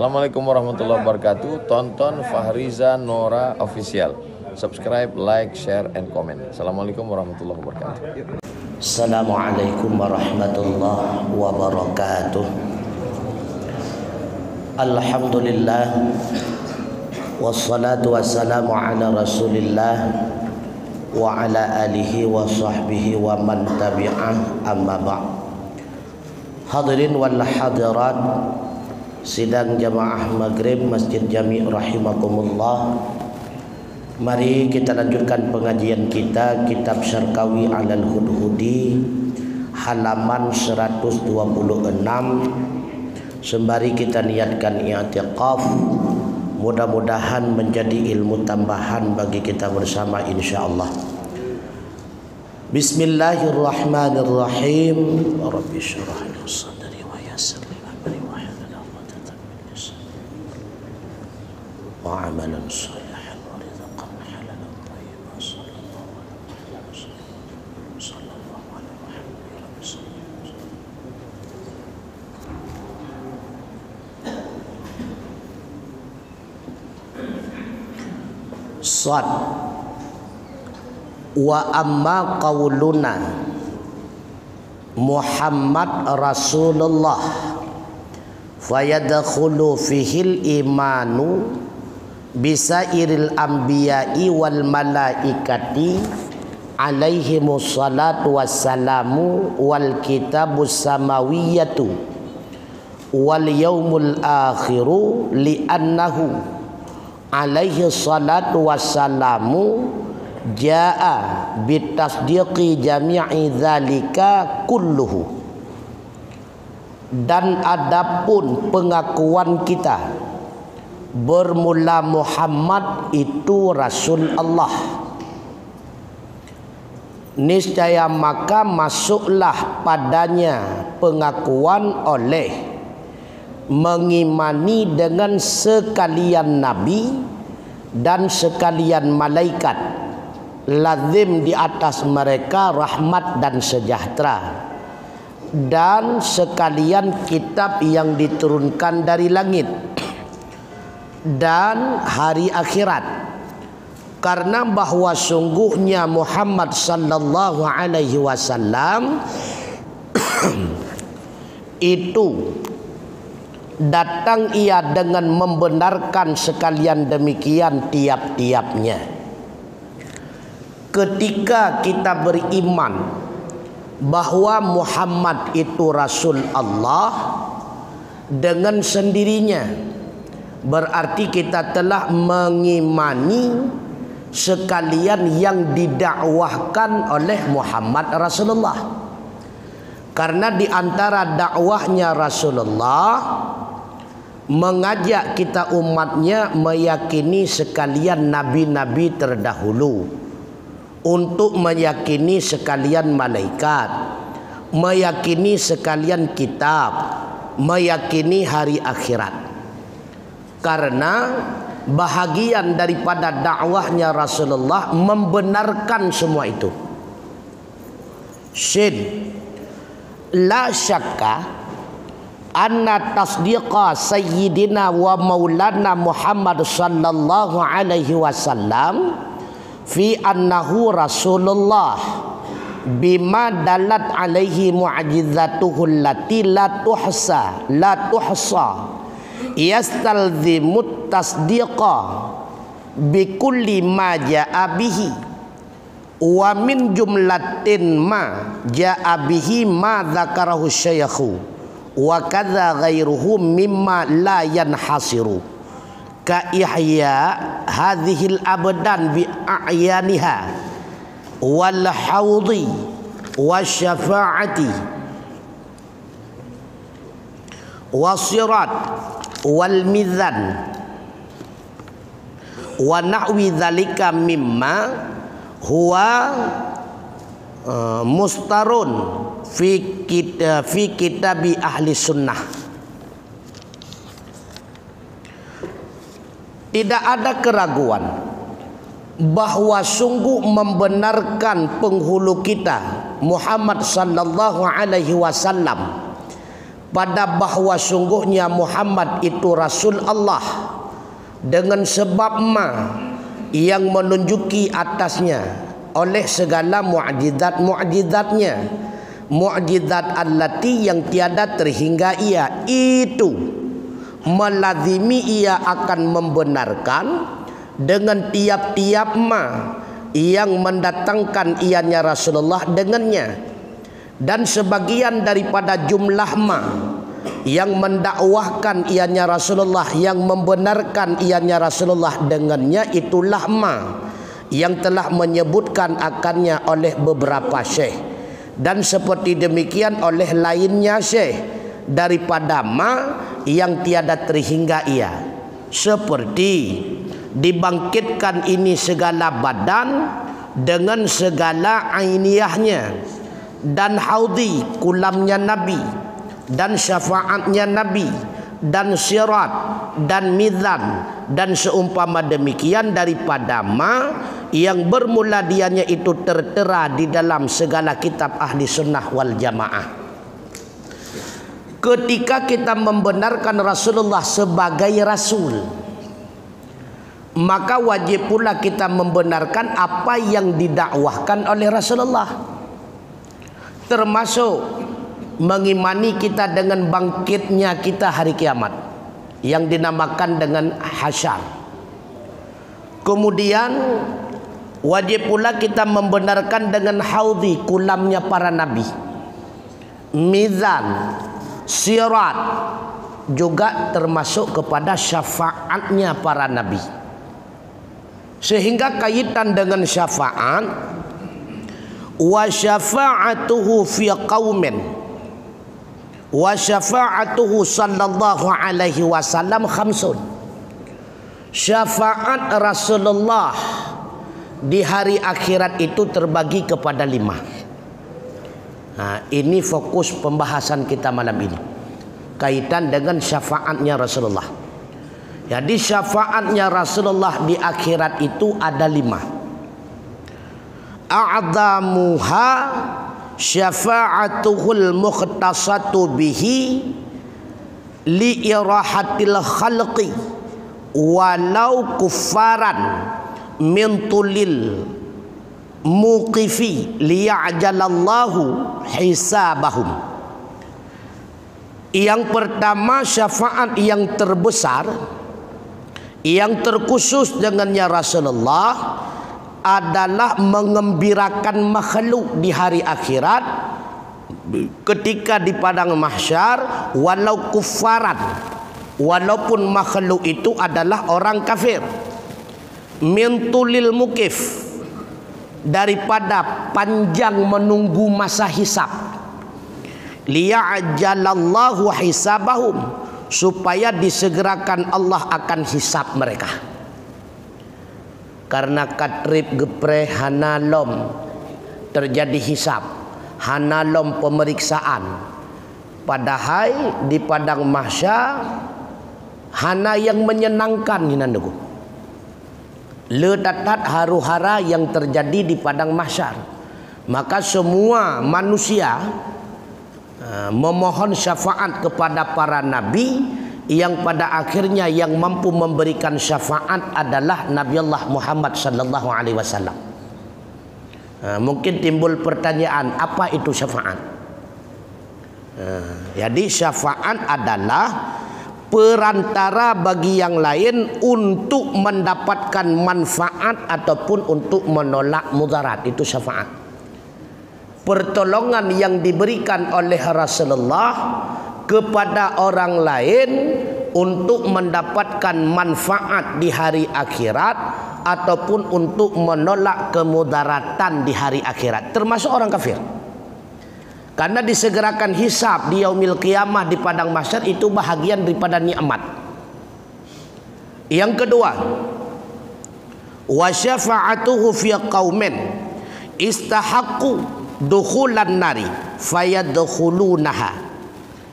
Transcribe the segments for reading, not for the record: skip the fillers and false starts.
Assalamualaikum warahmatullahi wabarakatuh. Tonton Fahriza Nora Official. Subscribe, like, share, and comment. Assalamualaikum warahmatullahi wabarakatuh. Assalamualaikum warahmatullahi wabarakatuh. Alhamdulillah, wassalatu wassalamu ala rasulillah wa ala alihi wa sahbihi wa man tabi'ah, amma ba'd. Hadirin wal hadirat sidang jamaah maghrib Masjid Jami' rahimakumullah. Mari kita lanjutkan pengajian kita kitab Syarqawi Alal Hudhudi halaman 126. Sembari kita niatkan i'tikaf, mudah-mudahan menjadi ilmu tambahan bagi kita bersama insyaallah. Bismillahirrahmanirrahim. Rabbi shrah li sadri wa yassir li amri wa hlul 'uqdatam min lisani wa 'amalan shalihan wa rizqan halalan thayyiban. Sallallahu alaihi wasallam. Sad wa amma qauluna Muhammad Rasulullah fayadkhulu fihil imanu bisairil anbiya'i wal malaikati alaihimus salatu wassalamu wal kitabus samawiyatu wal yaumul akhiru li'annahu alaihi salatu wassalamu jaa bitasdiqi jami'i dzalika kulluhu. Dan adapun pengakuan kita bermula Muhammad itu Rasul Allah, niscaya maka masuklah padanya pengakuan oleh mengimani dengan sekalian nabi dan sekalian malaikat, lazim di atas mereka rahmat dan sejahtera, dan sekalian kitab yang diturunkan dari langit dan hari akhirat. Karena bahwa sungguhnya Muhammad sallallahu alaihi wasallam itu datang ia dengan membenarkan sekalian demikian tiap-tiapnya. Ketika kita beriman bahwa Muhammad itu Rasul Allah dengan sendirinya, berarti kita telah mengimani sekalian yang didakwahkan oleh Muhammad Rasulullah. Karena di antara dakwahnya Rasulullah mengajak kita umatnya meyakini sekalian nabi-nabi terdahulu, untuk meyakini sekalian malaikat, meyakini sekalian kitab, meyakini hari akhirat. Karena bahagian daripada dakwahnya Rasulullah membenarkan semua itu. Shin la syakka anna tasdiqa sayyidina wa maulana Muhammad sallallahu alaihi wasallam fi annahu Rasulullah bima dalat alaihi mu'jizatuhu allati la tuhsa yastalzimut tasdiqa bi kulli ma ja'a bihi wa min jumlatin ma ja'a bihi ma dzakarahu syaykhu wa kadza ghairuhu mimma la yanhasiru ka ihya hadhil abdan bi a'yaniha wal haudi wasyafa'ati wasirat wal mizan wa nahwi dzalika mimma huwa mustarun fi kitabi ahli sunnah. Tidak ada keraguan bahwa sungguh membenarkan penghulu kita Muhammad sallallahu alaihi wasallam pada bahawa sungguhnya Muhammad itu Rasul Allah dengan sebab yang menunjuki atasnya oleh segala mu'jizat-mu'jizatnya, mu'jizat allati yang tiada terhingga ia, itu melazimi ia akan membenarkan dengan tiap-tiap yang mendatangkan ianya Rasulullah dengannya, dan sebagian daripada jumlah yang mendakwahkan ianya Rasulullah, yang membenarkan ianya Rasulullah dengannya, itulah yang telah menyebutkan akannya oleh beberapa syekh, dan seperti demikian oleh lainnya syekh daripada yang tiada terhingga ia, seperti dibangkitkan ini segala badan dengan segala ainiyahnya, dan haudi kulamnya Nabi, dan syafaatnya Nabi, dan sirat, dan mizan, dan seumpama demikian daripada yang bermula dianya itu tertera di dalam segala kitab ahli sunnah wal jamaah. Ketika kita membenarkan Rasulullah sebagai Rasul, maka wajib pula kita membenarkan apa yang didakwahkan oleh Rasulullah, termasuk mengimani kita dengan bangkitnya kita hari kiamat yang dinamakan dengan hasyar. Kemudian wajib pula kita membenarkan dengan haudi, kulamnya para nabi, mizan, sirat, juga termasuk kepada syafaatnya para nabi. Sehingga kaitan dengan syafaat, wa syafa'atuhu fi qaumin, wa syafa'atuhu sallallahu alaihi wasallam khamsun. Syafaat Rasulullah di hari akhirat itu terbagi kepada 5. Nah, ini fokus pembahasan kita malam ini, kaitan dengan syafaatnya Rasulullah. Jadi syafaatnya Rasulullah di akhirat itu ada 5. A'zamuha syafa'atuhul mukhtasatu bihi li'irahatil khalqi walau kuffaran min tulil muqifi liya'jalallahu hisabahum. Yang pertama, syafaat yang terbesar yang terkhusus dengannya Rasulullah adalah mengembirakan makhluk di hari akhirat ketika di padang mahsyar, walau kufaran, walaupun makhluk itu adalah orang kafir, min tulil mukif, daripada panjang menunggu masa hisab, liya'jalallahu hisabahum, supaya disegerakan Allah akan hisab mereka. Karena katrip gepre hanalom terjadi hisab, hanalom pemeriksaan. Padahal di padang mahsyar hana yang menyenangkan hinanduku, ledatat haru-hara yang terjadi di padang mahsyar. Maka semua manusia memohon syafaat kepada para nabi, yang pada akhirnya yang mampu memberikan syafaat adalah Nabi Allah Muhammad sallallahu alaihi wasallam. Mungkin timbul pertanyaan, apa itu syafaat? Jadi syafaat adalah perantara bagi yang lain untuk mendapatkan manfaat ataupun untuk menolak mudarat. Itu syafaat. Pertolongan yang diberikan oleh Rasulullah kepada orang lain untuk mendapatkan manfaat di hari akhirat ataupun untuk menolak kemudaratan di hari akhirat, termasuk orang kafir. Karena disegerakan hisab di yaumil qiyamah di padang mahsyar itu bahagian daripada nikmat. Yang kedua, wa syafa'atuhu fi qaumin istahaqqu dukhulan nari fayadkhulunaha.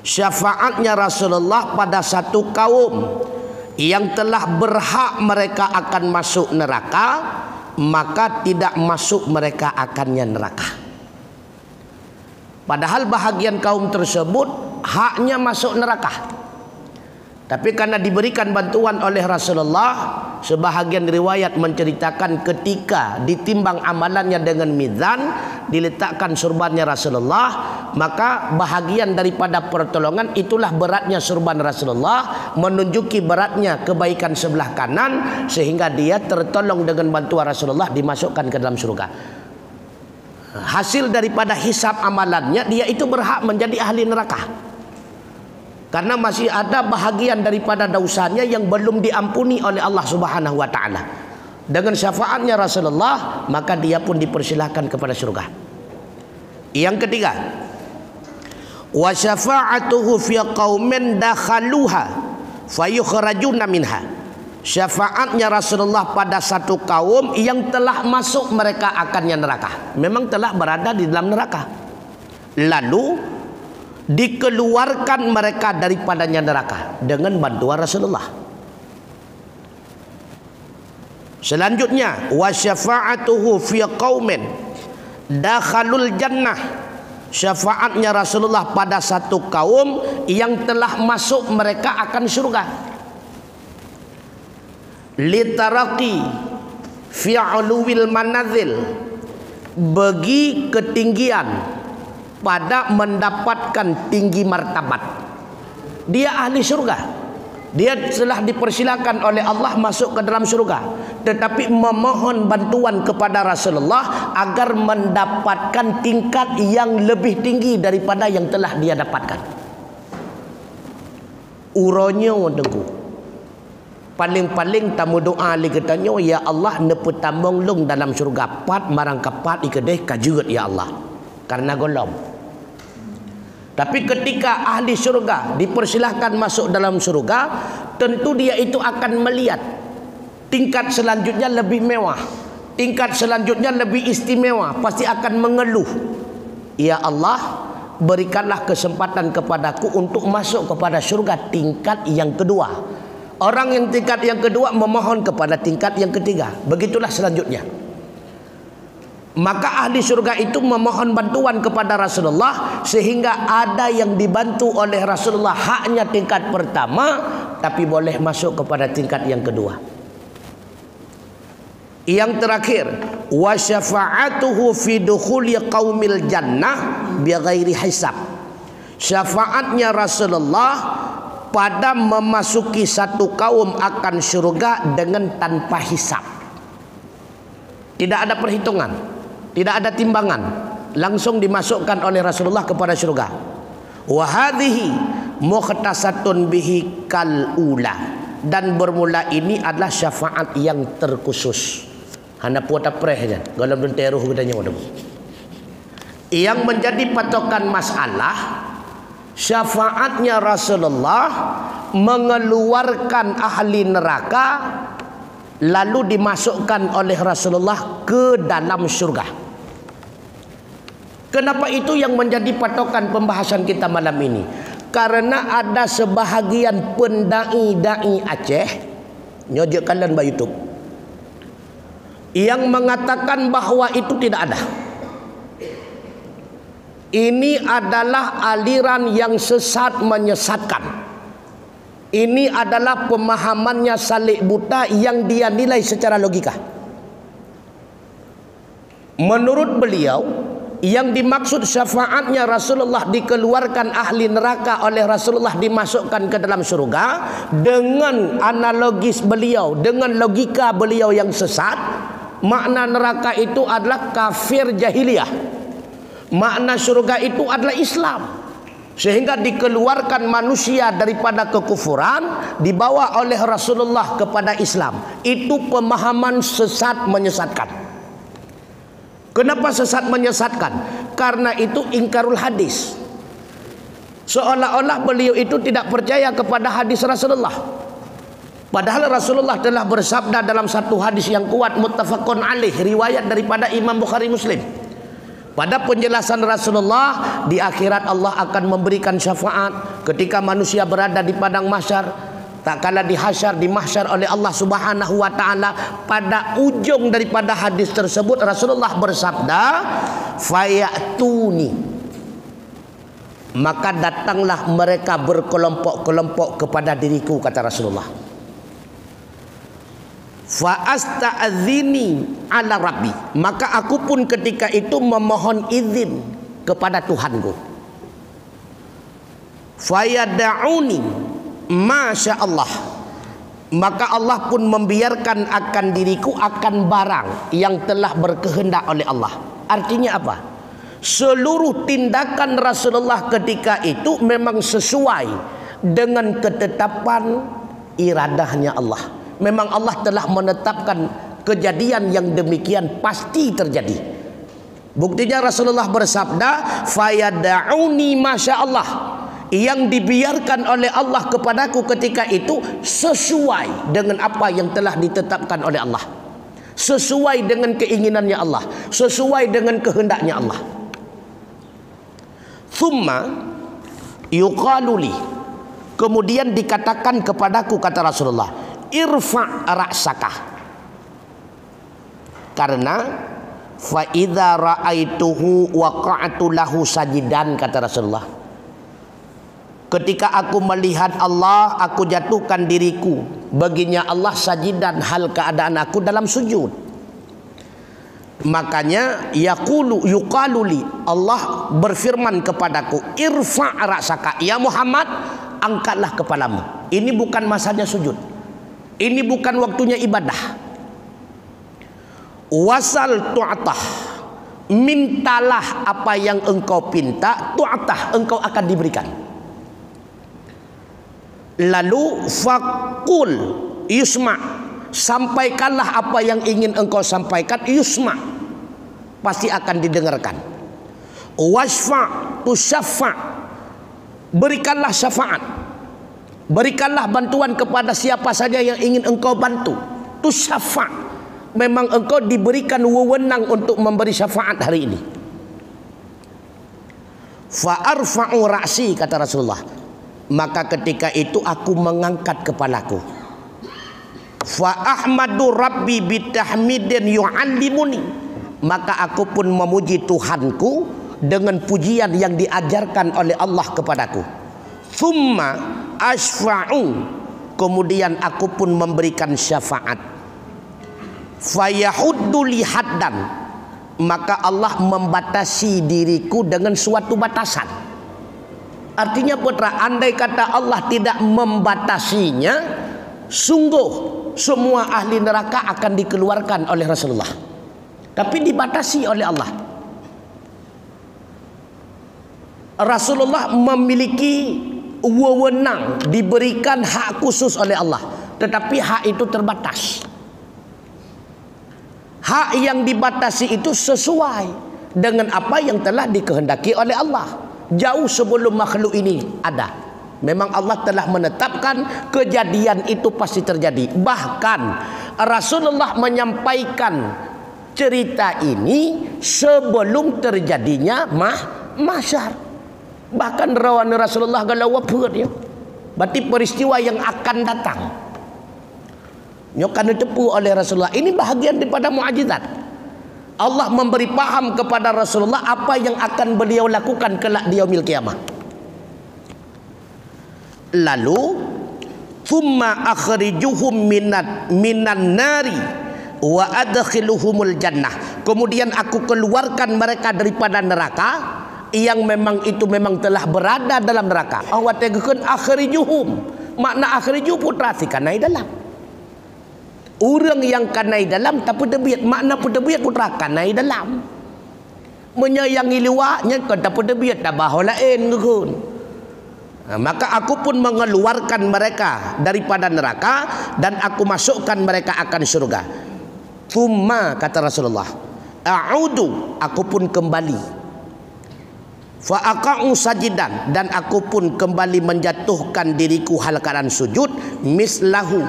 Syafaatnya Rasulullah pada satu kaum yang telah berhak mereka akan masuk neraka, maka tidak masuk mereka akannya neraka. Padahal bahagian kaum tersebut haknya masuk neraka. Tapi karena diberikan bantuan oleh Rasulullah, sebahagian riwayat menceritakan ketika ditimbang amalannya dengan mizan, diletakkan surbannya Rasulullah, maka bahagian daripada pertolongan itulah beratnya surban Rasulullah, menunjuki beratnya kebaikan sebelah kanan, sehingga dia tertolong dengan bantuan Rasulullah, dimasukkan ke dalam surga. Hasil daripada hisab amalannya, dia itu berhak menjadi ahli neraka. Karena masih ada bahagian daripada dosanya yang belum diampuni oleh Allah Subhanahu wa taala. Dengan syafaatnya Rasulullah, maka dia pun dipersilahkan kepada surga. Yang ketiga, wa syafa'atuhu fi qaumin dakhaluha fayukhrajuna minha. Syafaatnya Rasulullah pada satu kaum yang telah masuk mereka akannya neraka. Memang telah berada di dalam neraka. Lalu dikeluarkan mereka daripadanya neraka dengan bantuan Rasulullah. Selanjutnya, wa syafa'atuhu fi qaumin dakhalul jannah. Syafaatnya Rasulullah pada satu kaum yang telah masuk mereka akan surga. Litaraqi fi 'uluwil manazil, bagi ketinggian pada mendapatkan tinggi martabat. Dia ahli surga, dia telah dipersilakan oleh Allah masuk ke dalam surga, tetapi memohon bantuan kepada Rasulullah agar mendapatkan tingkat yang lebih tinggi daripada yang telah dia dapatkan. Uronya wondengku, paling-paling tamu doa li katanya, ya Allah nepetambong long dalam surga pat marang kapat ikedeh kajugut ya Allah, karena golom. Tapi ketika ahli surga dipersilahkan masuk dalam surga, tentu dia itu akan melihat tingkat selanjutnya lebih mewah, tingkat selanjutnya lebih istimewa. Pasti akan mengeluh, ya Allah, berikanlah kesempatan kepadaku untuk masuk kepada surga tingkat yang kedua. Orang yang tingkat yang kedua memohon kepada tingkat yang ketiga. Begitulah selanjutnya. Maka ahli surga itu memohon bantuan kepada Rasulullah, sehingga ada yang dibantu oleh Rasulullah haknya tingkat pertama, tapi boleh masuk kepada tingkat yang kedua. Yang terakhir, wa syafa'atuhu fi dukhuli qaumil jannah bighairi hisab. Syafaatnya Rasulullah pada memasuki satu kaum akan surga dengan tanpa hisab. Tidak ada perhitungan, tidak ada timbangan, langsung dimasukkan oleh Rasulullah kepada surga. Wa hadhihi mukhtasatun bihi kal ula, dan bermula ini adalah syafaat yang terkhusus. Hana puata preh aja, galam dun teruh gedanya wadah. Yang menjadi patokan masalah, syafaatnya Rasulullah mengeluarkan ahli neraka lalu dimasukkan oleh Rasulullah ke dalam surga. Kenapa itu yang menjadi patokan pembahasan kita malam ini? Karena ada sebahagian pendai-dai Aceh, nyojek kalian di YouTube, yang mengatakan bahwa itu tidak ada. Ini adalah aliran yang sesat menyesatkan. Ini adalah pemahamannya salik buta yang dia nilai secara logika. Menurut beliau, yang dimaksud syafaatnya Rasulullah dikeluarkan ahli neraka oleh Rasulullah dimasukkan ke dalam surga, dengan analogis beliau, dengan logika beliau yang sesat, makna neraka itu adalah kafir jahiliyah, makna surga itu adalah Islam. Sehingga dikeluarkan manusia daripada kekufuran, dibawa oleh Rasulullah kepada Islam. Itu pemahaman sesat menyesatkan. Kenapa sesat menyesatkan? Karena itu ingkarul hadis. Seolah-olah beliau itu tidak percaya kepada hadis Rasulullah. Padahal Rasulullah telah bersabda dalam satu hadis yang kuat, muttafaqun alaih, riwayat daripada Imam Bukhari Muslim. Pada penjelasan Rasulullah, di akhirat Allah akan memberikan syafaat ketika manusia berada di padang mahsyar. Tak kala dihasyar, di mahsyar oleh Allah Subhanahu wa taala, pada ujung daripada hadis tersebut Rasulullah bersabda, fayatuni, maka datanglah mereka berkelompok-kelompok kepada diriku, kata Rasulullah. Fa asta'adzini ala rabbi, maka aku pun ketika itu memohon izin kepada Tuhanku. Fayada'uni masya Allah, maka Allah pun membiarkan akan diriku akan barang yang telah berkehendak oleh Allah. Artinya apa? Seluruh tindakan Rasulullah ketika itu memang sesuai dengan ketetapan iradahnya Allah. Memang Allah telah menetapkan kejadian yang demikian pasti terjadi. Buktinya Rasulullah bersabda, fayada'uni masya Allah, yang dibiarkan oleh Allah kepadaku ketika itu sesuai dengan apa yang telah ditetapkan oleh Allah, sesuai dengan keinginannya Allah, sesuai dengan kehendaknya Allah. Thumma yuqaluli, kemudian dikatakan kepadaku, kata Rasulullah, irfa' ra'saka, karena fa idza ra'aituhu waqa'tu lahu sajidan, kata Rasulullah, ketika aku melihat Allah, aku jatuhkan diriku baginya Allah sajidan, hal keadaan aku dalam sujud. Makanya yuqaluli, Allah berfirman kepadaku, irfa' ra'saka, ya Muhammad, angkatlah kepalamu. Ini bukan masanya sujud, ini bukan waktunya ibadah. Wasal tu'atah, mintalah apa yang engkau pinta, tu'atah, engkau akan diberikan. Lalu faqul yusma, sampaikanlah apa yang ingin engkau sampaikan, yusma, pasti akan didengarkan. Wasfa tusaffa, berikanlah syafaat, berikanlah bantuan kepada siapa saja yang ingin engkau bantu. Tusaffa, memang engkau diberikan wewenang untuk memberi syafaat hari ini. Fa arfa'u ra'si, kata Rasulullah, maka ketika itu aku mengangkat kepalaku. Fa ahmadu rabbi bitahmidin yu'allimuni, maka aku pun memuji Tuhanku dengan pujian yang diajarkan oleh Allah kepadaku. Thumma asfa'u, kemudian aku pun memberikan syafaat. Fayahuddu li haddan, maka Allah membatasi diriku dengan suatu batasan. Artinya putra, andai kata Allah tidak membatasinya, sungguh semua ahli neraka akan dikeluarkan oleh Rasulullah. Tapi dibatasi oleh Allah. Rasulullah memiliki wewenang, diberikan hak khusus oleh Allah, tetapi hak itu terbatas. Hak yang dibatasi itu sesuai dengan apa yang telah dikehendaki oleh Allah, jauh sebelum makhluk ini ada. Memang Allah telah menetapkan kejadian itu pasti terjadi. Bahkan Rasulullah menyampaikan cerita ini sebelum terjadinya mahsyar. Bahkan rawan Rasulullah galau apa dia, berarti peristiwa yang akan datang nyokan ditepu oleh Rasulullah. Ini bahagian daripada mukjizat. Allah memberi paham kepada Rasulullah apa yang akan beliau lakukan kelak di yaumil qiyamah. Lalu thumma akhrijuhum minan nari wa adkhiluhumul jannah, kemudian aku keluarkan mereka daripada neraka yang memang itu memang telah berada dalam neraka. Awat teguhkan akhrijuhum, makna akhriju putra si kanai dalam. Orang yang kanai dalam tapi debiat, makna pun debiat putra kanai dalam. Menyayangi liwaknya kan tapi debiat dah bahawa lain kun. Maka aku pun mengeluarkan mereka daripada neraka dan aku masukkan mereka akan surga. Thumma, kata Rasulullah, a'udu, aku pun kembali. Fa aqa'u sajidan, dan aku pun kembali menjatuhkan diriku hal keadaan sujud, mislahu,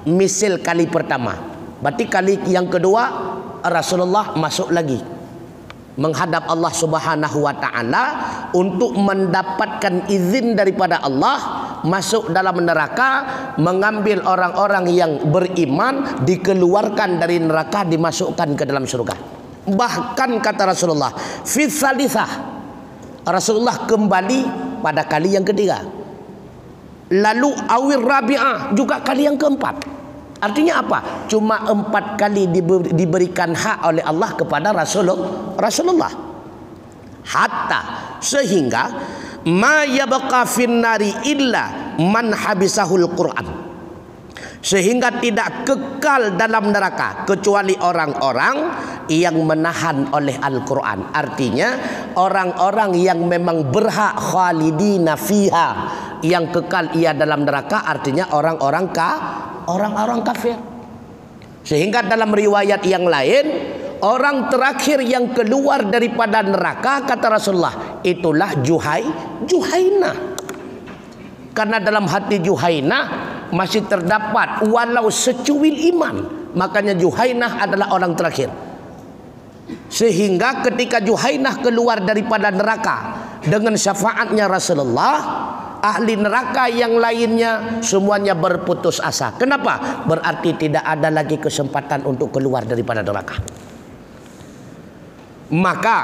misil kali pertama. Berarti kali yang kedua Rasulullah masuk lagi menghadap Allah Subhanahu wa taala untuk mendapatkan izin daripada Allah masuk dalam neraka, mengambil orang-orang yang beriman, dikeluarkan dari neraka, dimasukkan ke dalam surga. Bahkan kata Rasulullah, fi tsalitsah, Rasulullah kembali pada kali yang ketiga. Lalu awir rabi'ah juga kali yang keempat. Artinya apa? Cuma 4 kali diberikan hak oleh Allah kepada Rasulullah. Hatta sehingga ma yabqa finnari illa man habisahul Quran. Sehingga tidak kekal dalam neraka kecuali orang-orang yang menahan oleh Al-Quran. Artinya orang-orang yang memang berhak khalidina fiha, yang kekal ia dalam neraka, artinya orang-orang kafir. Sehingga dalam riwayat yang lain, orang terakhir yang keluar daripada neraka, kata Rasulullah, itulah Juhainah. Karena dalam hati Juhainah masih terdapat walau secuil iman. Makanya Juhainah adalah orang terakhir. Sehingga ketika Juhainah keluar daripada neraka dengan syafaatnya Rasulullah, ahli neraka yang lainnya semuanya berputus asa. Kenapa? Berarti tidak ada lagi kesempatan untuk keluar daripada neraka. Maka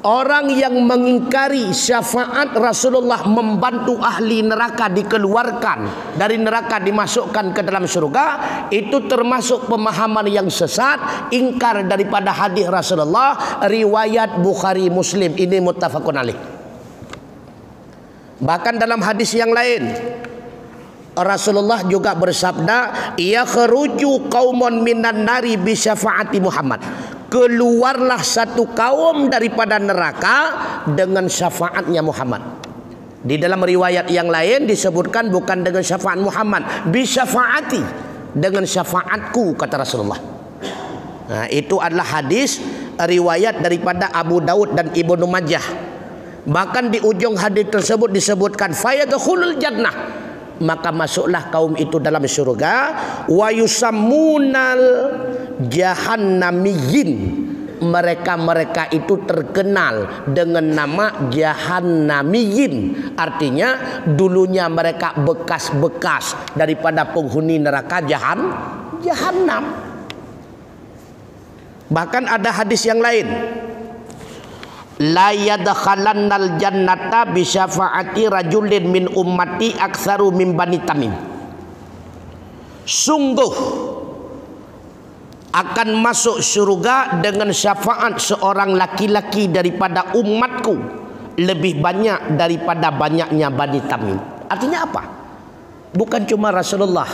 orang yang mengingkari syafaat Rasulullah membantu ahli neraka dikeluarkan dari neraka dimasukkan ke dalam surga, itu termasuk pemahaman yang sesat, ingkar daripada hadis Rasulullah riwayat Bukhari Muslim. Ini muttafaqun alaih. Bahkan dalam hadis yang lain Rasulullah juga bersabda, ya kharuju qaumun minan nari bi syafaati Muhammad. Keluarlah satu kaum daripada neraka dengan syafaatnya Muhammad. Di dalam riwayat yang lain disebutkan bukan dengan syafaat Muhammad, bi syafaati, dengan syafaatku, kata Rasulullah. Nah, itu adalah hadis riwayat daripada Abu Daud dan Ibnu Majah. Bahkan di ujung hadis tersebut disebutkan fayadkhulul jannah, maka masuklah kaum itu dalam surga. Wa yusammunal jahannamiyin, mereka itu terkenal dengan nama jahannamiyin. Artinya dulunya mereka bekas-bekas daripada penghuni neraka jahannam. Bahkan ada hadis yang lain, la yadkhalannal jannata bi syafaati rajulin min ummati aktsaru min bani Tamim. Sungguh akan masuk surga dengan syafaat seorang laki-laki daripada umatku lebih banyak daripada banyaknya Bani Tamim. Artinya apa? Bukan cuma Rasulullah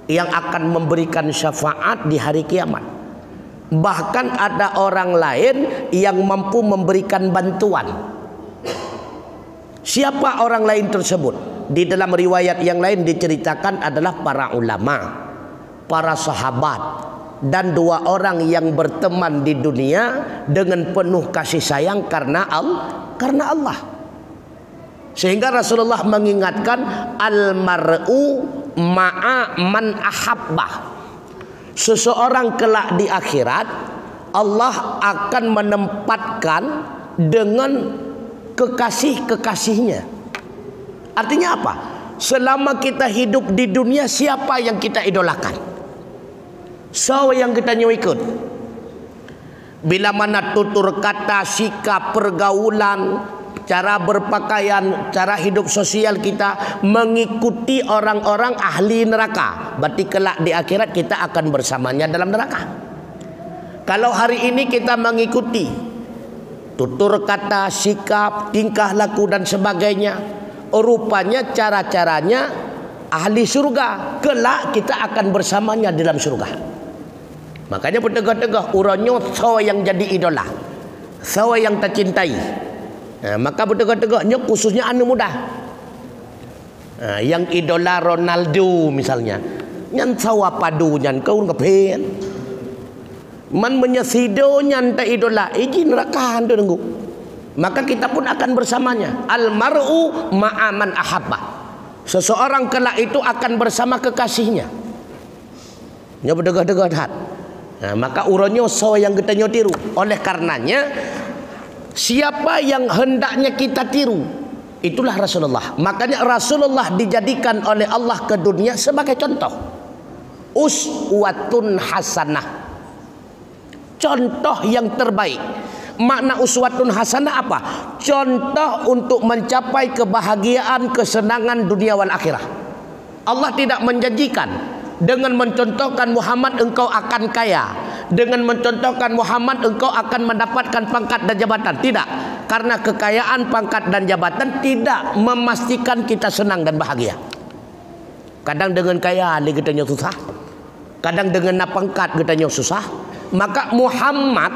yang akan memberikan syafaat di hari kiamat. Bahkan ada orang lain yang mampu memberikan bantuan. Siapa orang lain tersebut? Di dalam riwayat yang lain diceritakan adalah para ulama, para sahabat, dan 2 orang yang berteman di dunia dengan penuh kasih sayang karena Allah. Sehingga Rasulullah mengingatkan almar'u ma'a man ahabbah. Seseorang kelak di akhirat Allah akan menempatkan dengan kekasih-kekasihnya. Artinya apa? Selama kita hidup di dunia, siapa yang kita idolakan? So yang kita ikut. Bila mana tutur kata, sikap, pergaulan, cara berpakaian, cara hidup sosial kita mengikuti orang-orang ahli neraka, berarti kelak di akhirat kita akan bersamanya dalam neraka. Kalau hari ini kita mengikuti tutur kata, sikap, tingkah laku dan sebagainya, rupanya cara-caranya ahli surga, kelak kita akan bersamanya dalam surga. Makanya bertegak-tegak uranyo sawa yang jadi idola, sawa yang tercintai. Maka bertegak-tegaknya khususnya anu muda. Yang idola Ronaldo misalnya, nyan sawa padu nyan kau ngapain? Man menyesido nyan ta idola, izin neraka tu nunggu. Maka kita pun akan bersamanya. Almar'u ma'aman ahabba. Seseorang kelak itu akan bersama kekasihnya. Nya bertegak-tegak. Nah, maka uronyo so yang kita tiru. Oleh karenanya siapa yang hendaknya kita tiru, itulah Rasulullah. Makanya Rasulullah dijadikan oleh Allah ke dunia sebagai contoh, uswatun hasanah, contoh yang terbaik. Makna uswatun hasanah apa? contoh untuk mencapai kebahagiaan, kesenangan dunia wal akhirah. Allah tidak menjanjikan dengan mencontohkan Muhammad engkau akan kaya, dengan mencontohkan Muhammad engkau akan mendapatkan pangkat dan jabatan. Tidak. Karena kekayaan, pangkat dan jabatan tidak memastikan kita senang dan bahagia. Kadang dengan kaya kita susah, kadang dengan pangkat kita susah. Maka Muhammad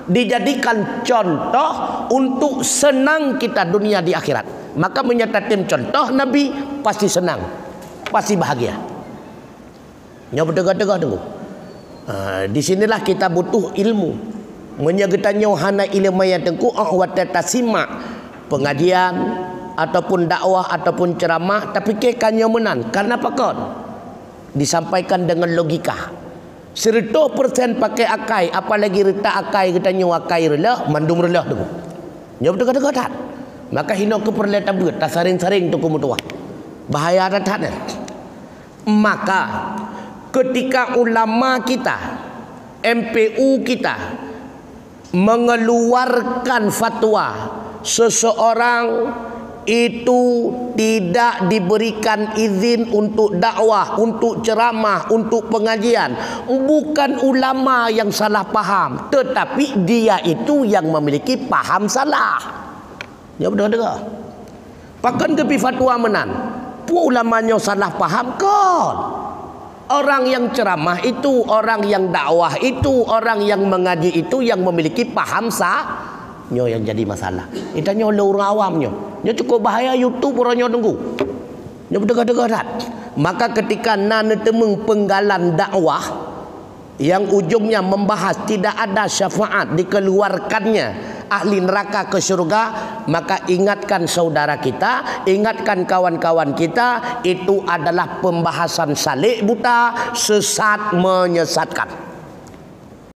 dijadikan contoh untuk senang kita dunia di akhirat. Maka menyatakan contoh Nabi pasti senang, pasti bahagia. Nyoba dega-dega tunggu. Di sinilah kita butuh ilmu. Menyagitanya hana ilmu yang tengku watata simak pengajian ataupun dakwah ataupun ceramah, tapi kekannya menan. Karena apa kon? Disampaikan dengan logika. 100% pakai akai, apalagi retak akai kita nyu akai relah, mandum relah tu. Nyob dekat-dekat tak. Maka hino ke perle tabut, tak saring-saring tu kumutua. Bahaya datanya. Maka ketika ulama kita, MPU kita mengeluarkan fatwa seseorang itu tidak diberikan izin untuk dakwah, untuk ceramah, untuk pengajian, bukan ulama yang salah paham, tetapi dia itu yang memiliki paham salah. Ya betul-betul. Pakan kepi fatwa menan, pu ulamanya salah paham kon. Orang yang ceramah itu, orang yang dakwah itu, orang yang mengaji itu yang memiliki paham salah. Nyo yang jadi masalah. Kita nyo orang awamnya. Nyo cukup bahaya YouTube orangnya tunggu. Nyo berdekat-dekat. Maka ketika nana temeng penggalan dakwah yang ujungnya membahas tidak ada syafaat dikeluarkannya ahli neraka ke surga, maka ingatkan saudara kita, ingatkan kawan-kawan kita, itu adalah pembahasan salik buta, sesat menyesatkan.